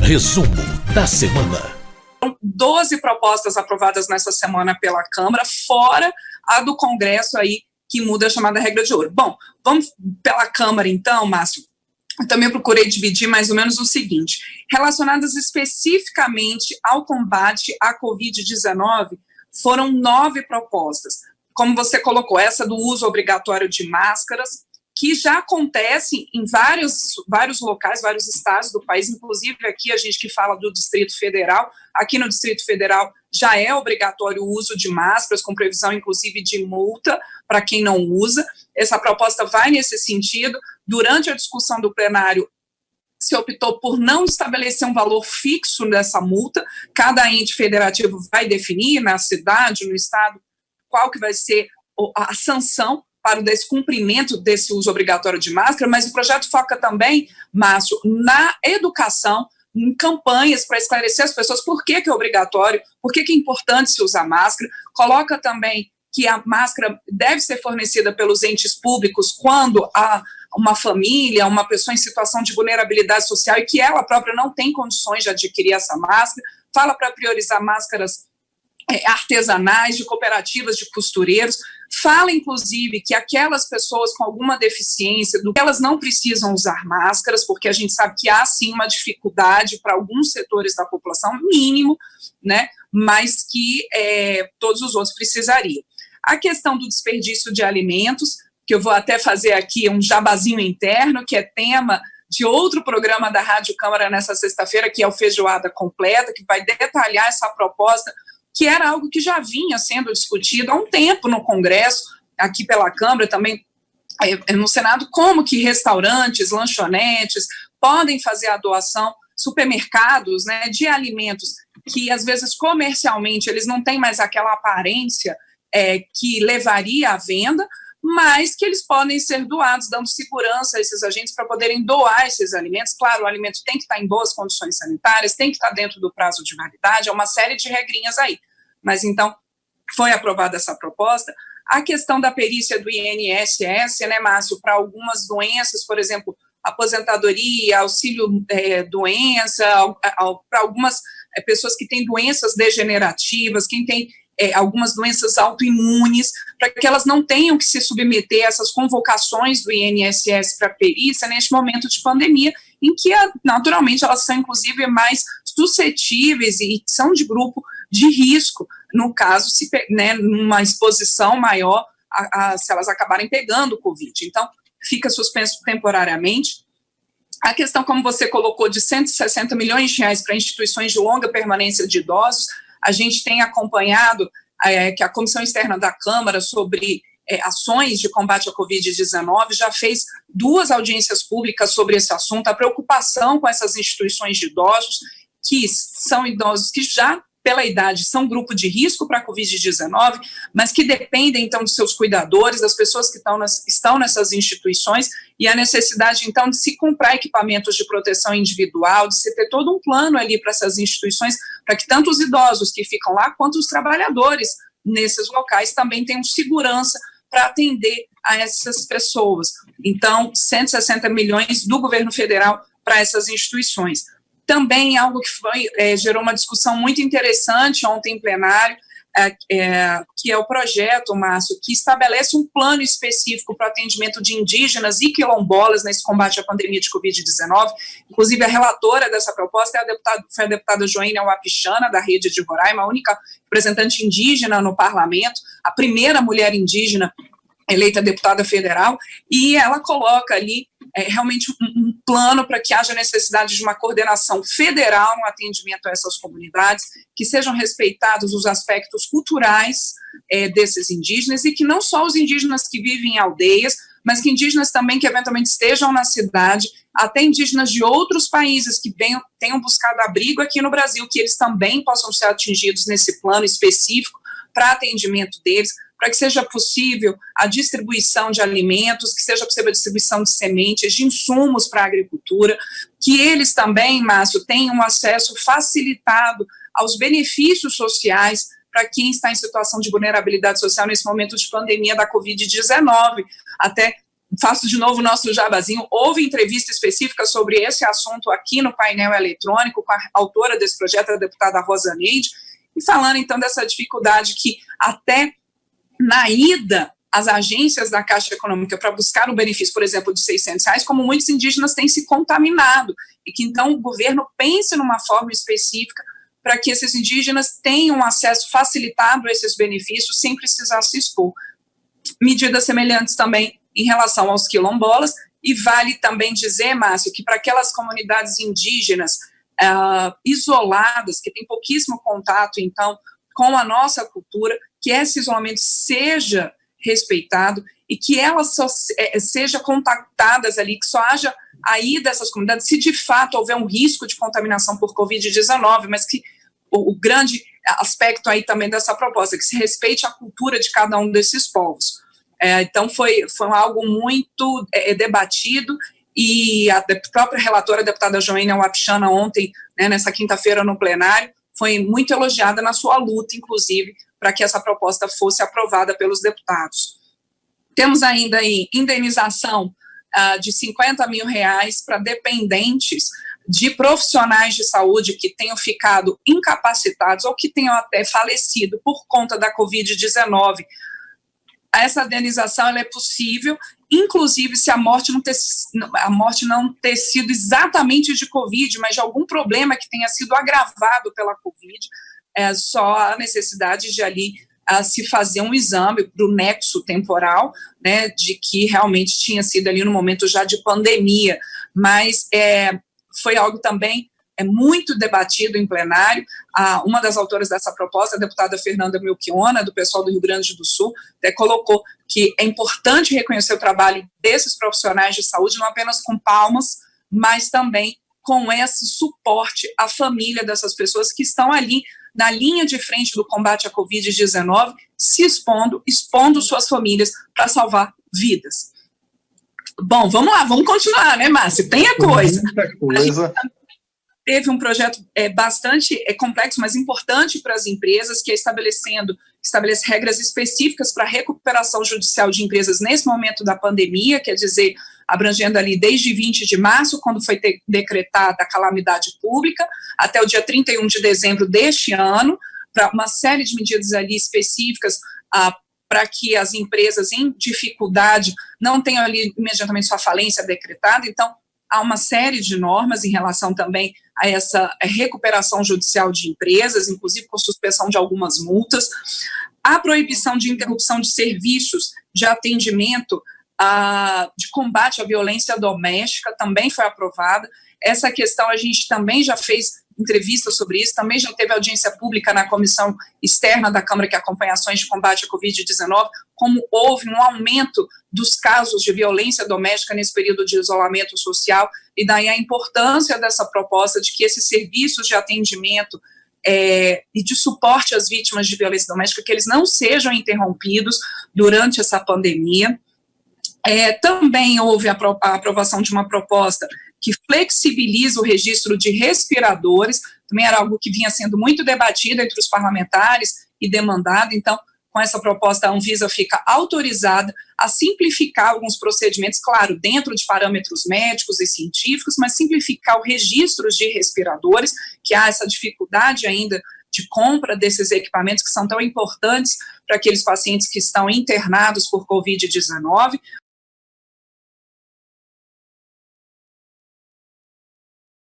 Resumo da semana. 12 propostas aprovadas nessa semana pela Câmara, fora a do Congresso aí, que muda a chamada regra de ouro. Bom, vamos pela Câmara então, Márcio. Eu também procurei dividir mais ou menos o seguinte: relacionadas especificamente ao combate à Covid-19, foram 9 propostas. Como você colocou, essa do uso obrigatório de máscaras, que já acontece em vários locais, vários estados do país, inclusive aqui a gente que fala do Distrito Federal, aqui no Distrito Federal já é obrigatório o uso de máscaras, com previsão inclusive de multa para quem não usa. Essa proposta vai nesse sentido. Durante a discussão do plenário, se optou por não estabelecer um valor fixo dessa multa, cada ente federativo vai definir na cidade, no estado, qual que vai ser a sanção para o descumprimento desse uso obrigatório de máscara, mas o projeto foca também, Márcio, na educação, em campanhas para esclarecer as pessoas por que é obrigatório, por que é importante se usar máscara. Coloca também que a máscara deve ser fornecida pelos entes públicos quando há uma família, uma pessoa em situação de vulnerabilidade social e que ela própria não tem condições de adquirir essa máscara. Fala para priorizar máscaras artesanais, de cooperativas de costureiros. Fala, inclusive, que aquelas pessoas com alguma deficiência, elas não precisam usar máscaras, porque a gente sabe que há, sim, uma dificuldade para alguns setores da população, mínimo, né, mas que todos os outros precisariam. A questão do desperdício de alimentos, que eu vou até fazer aqui um jabazinho interno, que é tema de outro programa da Rádio Câmara nessa sexta-feira, que é o Feijoada Completa, que vai detalhar essa proposta, que era algo que já vinha sendo discutido há um tempo no Congresso, aqui pela Câmara, também no Senado, como que restaurantes, lanchonetes podem fazer a doação, supermercados, né, de alimentos que, às vezes, comercialmente, eles não têm mais aquela aparência que levaria à venda, mas que eles podem ser doados, dando segurança a esses agentes para poderem doar esses alimentos. Claro, o alimento tem que estar em boas condições sanitárias, tem que estar dentro do prazo de validade, é uma série de regrinhas aí. Mas, então, foi aprovada essa proposta. A questão da perícia do INSS, né, Márcio, para algumas doenças, por exemplo, aposentadoria, auxílio-doença, para algumas pessoas que têm doenças degenerativas, quem tem algumas doenças autoimunes, para que elas não tenham que se submeter a essas convocações do INSS para perícia neste momento de pandemia, em que, naturalmente, elas são, inclusive, mais suscetíveis e são de grupo de risco, no caso, numa exposição maior, se elas acabarem pegando o Covid. Então, fica suspenso temporariamente. A questão, como você colocou, de 160 milhões de reais para instituições de longa permanência de idosos, a gente tem acompanhado que a Comissão Externa da Câmara sobre ações de combate à Covid-19 já fez 2 audiências públicas sobre esse assunto, a preocupação com essas instituições de idosos, que são idosos que já, pela idade, são grupo de risco para a Covid-19, mas que dependem, então, de seus cuidadores, das pessoas que estão nessas instituições, e a necessidade, então, de se comprar equipamentos de proteção individual, de se ter todo um plano ali para essas instituições, para que tanto os idosos que ficam lá, quanto os trabalhadores nesses locais também tenham segurança para atender a essas pessoas. Então, 160 milhões do governo federal para essas instituições. Também algo que gerou uma discussão muito interessante ontem em plenário, que é o projeto, Márcio, que estabelece um plano específico para o atendimento de indígenas e quilombolas nesse combate à pandemia de Covid-19. Inclusive, a relatora dessa proposta foi a deputada Joênia Wapichana, da Rede de Roraima, a única representante indígena no parlamento, a primeira mulher indígena eleita deputada federal, e ela coloca ali realmente um plano para que haja necessidade de uma coordenação federal no atendimento a essas comunidades, que sejam respeitados os aspectos culturais desses indígenas, e que não só os indígenas que vivem em aldeias, mas que indígenas também que eventualmente estejam na cidade, até indígenas de outros países que tenham buscado abrigo aqui no Brasil, que eles também possam ser atingidos nesse plano específico para atendimento deles, para que seja possível a distribuição de alimentos, que seja possível a distribuição de sementes, de insumos para a agricultura, que eles também, Márcio, tenham acesso facilitado aos benefícios sociais para quem está em situação de vulnerabilidade social nesse momento de pandemia da Covid-19, até faço de novo o nosso jabazinho, houve entrevista específica sobre esse assunto aqui no painel eletrônico com a autora desse projeto, a deputada Rosa Neide, e falando então dessa dificuldade que até na ida às agências da Caixa Econômica para buscar o benefício, por exemplo, de R$600, como muitos indígenas têm se contaminado, e que então o governo pense numa forma específica para que esses indígenas tenham acesso facilitado a esses benefícios sem precisar se expor. Medidas semelhantes também em relação aos quilombolas, e vale também dizer, Márcio, que para aquelas comunidades indígenas isoladas, que têm pouquíssimo contato, então, com a nossa cultura, que esse isolamento seja respeitado e que elas sejam contactadas ali, que só haja aí dessas comunidades, se de fato houver um risco de contaminação por Covid-19, mas que o grande aspecto aí também dessa proposta, que se respeite a cultura de cada um desses povos. Então, foi algo muito debatido, e a própria relatora, a deputada Joênia Wapichana, ontem, né, nessa quinta-feira no plenário, foi muito elogiada na sua luta, inclusive, para que essa proposta fosse aprovada pelos deputados. Temos ainda aí indenização de R$50 mil para dependentes de profissionais de saúde que tenham ficado incapacitados ou que tenham até falecido por conta da Covid-19. Essa indenização ela é possível, inclusive se a morte não ter sido exatamente de Covid, mas de algum problema que tenha sido agravado pela Covid, só a necessidade de ali se fazer um exame para o nexo temporal, né, de que realmente tinha sido ali no momento já de pandemia, mas foi algo também muito debatido em plenário. Uma das autoras dessa proposta, a deputada Fernanda Melchiona, do pessoal do Rio Grande do Sul, até colocou que é importante reconhecer o trabalho desses profissionais de saúde, não apenas com palmas, mas também com esse suporte à família dessas pessoas que estão ali na linha de frente do combate à Covid-19, se expondo suas famílias para salvar vidas. Bom, vamos lá, vamos continuar, né, Márcio? Tem a coisa. Muita coisa. Teve um projeto bastante complexo, mas importante para as empresas, que é estabelece regras específicas para a recuperação judicial de empresas nesse momento da pandemia, quer dizer, abrangendo ali desde 20 de março, quando foi decretada a calamidade pública, até o dia 31 de dezembro deste ano, para uma série de medidas ali específicas para que as empresas em dificuldade não tenham ali imediatamente sua falência decretada. Então, há uma série de normas em relação também a essa recuperação judicial de empresas, inclusive com suspensão de algumas multas. A proibição de interrupção de serviços de atendimento de combate à violência doméstica também foi aprovada. Essa questão a gente também já fez entrevistas sobre isso, também já teve audiência pública na comissão externa da Câmara que acompanha ações de combate à Covid-19, como houve um aumento dos casos de violência doméstica nesse período de isolamento social, e daí a importância dessa proposta de que esses serviços de atendimento e de suporte às vítimas de violência doméstica, que eles não sejam interrompidos durante essa pandemia. Também houve a aprovação de uma proposta que flexibiliza o registro de respiradores, também era algo que vinha sendo muito debatido entre os parlamentares e demandado. Então, com essa proposta, a Anvisa fica autorizada a simplificar alguns procedimentos, claro, dentro de parâmetros médicos e científicos, mas simplificar o registro de respiradores, que há essa dificuldade ainda de compra desses equipamentos que são tão importantes para aqueles pacientes que estão internados por Covid-19.